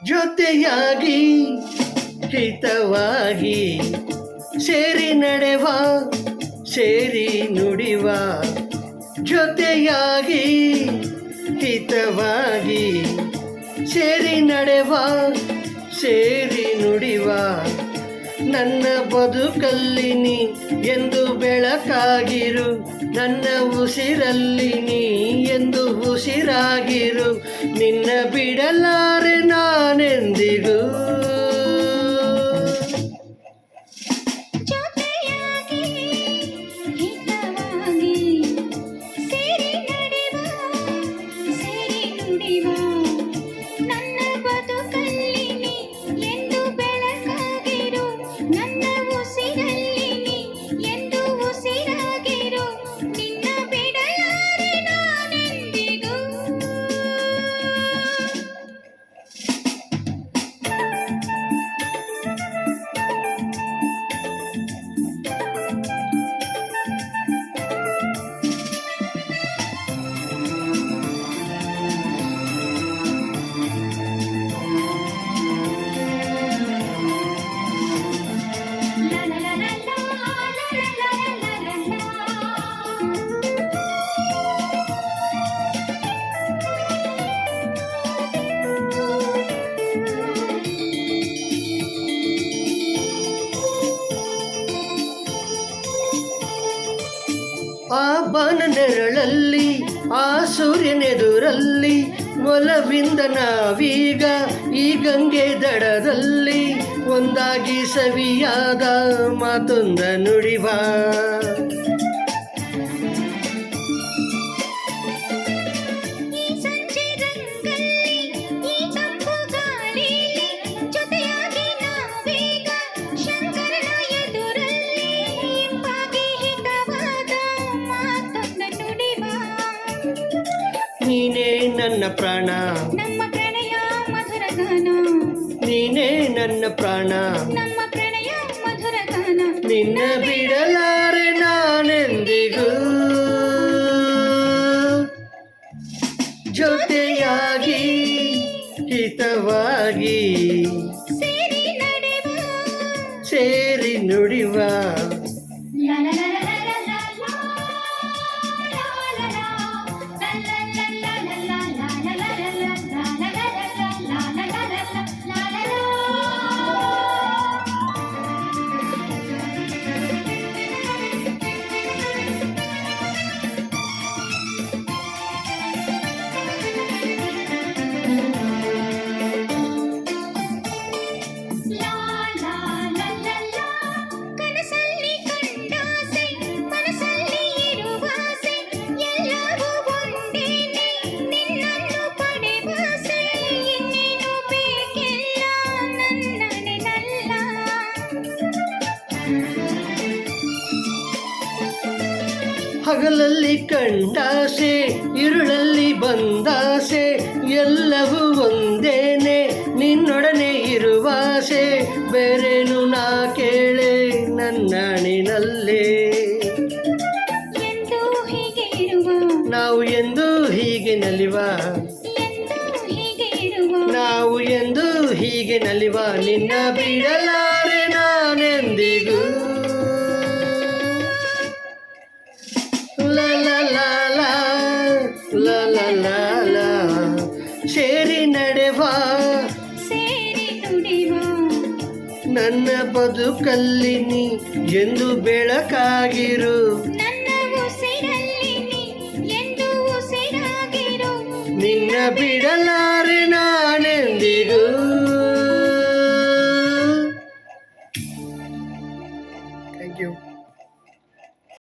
ಜೊತೆಯಾಗಿ ಹಿತವಾಗಿ ಸೇರಿ ನಡೆವ ಸೇರಿ ನುಡಿವ ಜೊತೆಯಾಗಿ ಹಿತವಾಗಿ ಸೇರಿ ನಡೆವ ಸೇರಿ ನುಡಿವ ನನ್ನ ಬದುಕಲ್ಲಿ ನೀ ಎಂದು ಬೆಳಕಾಗಿರು ನನ್ನ ಉಸಿರಲ್ಲಿ ನೀ ಎಂದು ಉಸಿರಾಗಿರು ನಿನ್ನ ಬಿಡಲಾರೆ ನಾನೆಂದಿಗೂ ಆ ಬಾನ ನೆರಳಲ್ಲಿ ಆ ಸೂರ್ಯನೆದುರಲ್ಲಿ ಒಲವಿಂದ ನಾವೀಗ ಈ ಗಂಗೆ ದಡದಲ್ಲಿ ಒಂದಾಗಿ ಸವಿಯಾದ ಮಾತೊಂದ ನುಡಿವ ನೀನೇ ನನ್ನ ಪ್ರಾಣ ನಮ್ಮ ಪ್ರಣಯ ಮಧುರ ಗಾನ ನೀನೇ ನನ್ನ ಪ್ರಾಣ ನಮ್ಮ ಪ್ರಣಯ ಮಧುರ ಗಾನ ನಿನ್ನ ಬಿಡಲಾರೆ ನಾನೆಂದಿಗೂ ಜೊತೆಯಾಗಿ ಹಿತವಾಗಿ ಸೇರಿ ನಡೆವ ಸೇರಿ ನುಡಿವ ಹಗಲಲ್ಲಿ ಕಂಡಾಸೆ ഇരുಳಲ್ಲಿ ಬಂದಾಸೆ ಎಲ್ಲವೂ ಒಂದೇನೆ ನಿನ್ನೊಡನೆ ಇರುವಾಸೆ ಬೇರೇನು ನಾ ಕೇಳೆ ನನ್ನಣಿನಲ್ಲೇ ನಾವು ಎಂದು ಹೀಗೆ ನಲಿವ ನಾವು ಎಂದು ಹೀಗೆ ನಲಿವ ನಿನ್ನ ಬಿಡಲಾರೆ ನಾನೆಂದಿಗೂ ಸೇರಿ ನಡೆವ ಸೇರಿ ನುಡಿವ ನನ್ನ ಬದುಕಲ್ಲಿ ನೀ ಎಂದು ಬೆಳಕಾಗಿರು ನನ್ನ ಉಸಿರಲ್ಲಿ ನೀ ಎಂದು ಉಸಿರಾಗಿರು ನಿನ್ನ ಬಿಡಲಾರೆ ನಾನೆಂದಿಗೂ ಥ್ಯಾಂಕ್ ಯು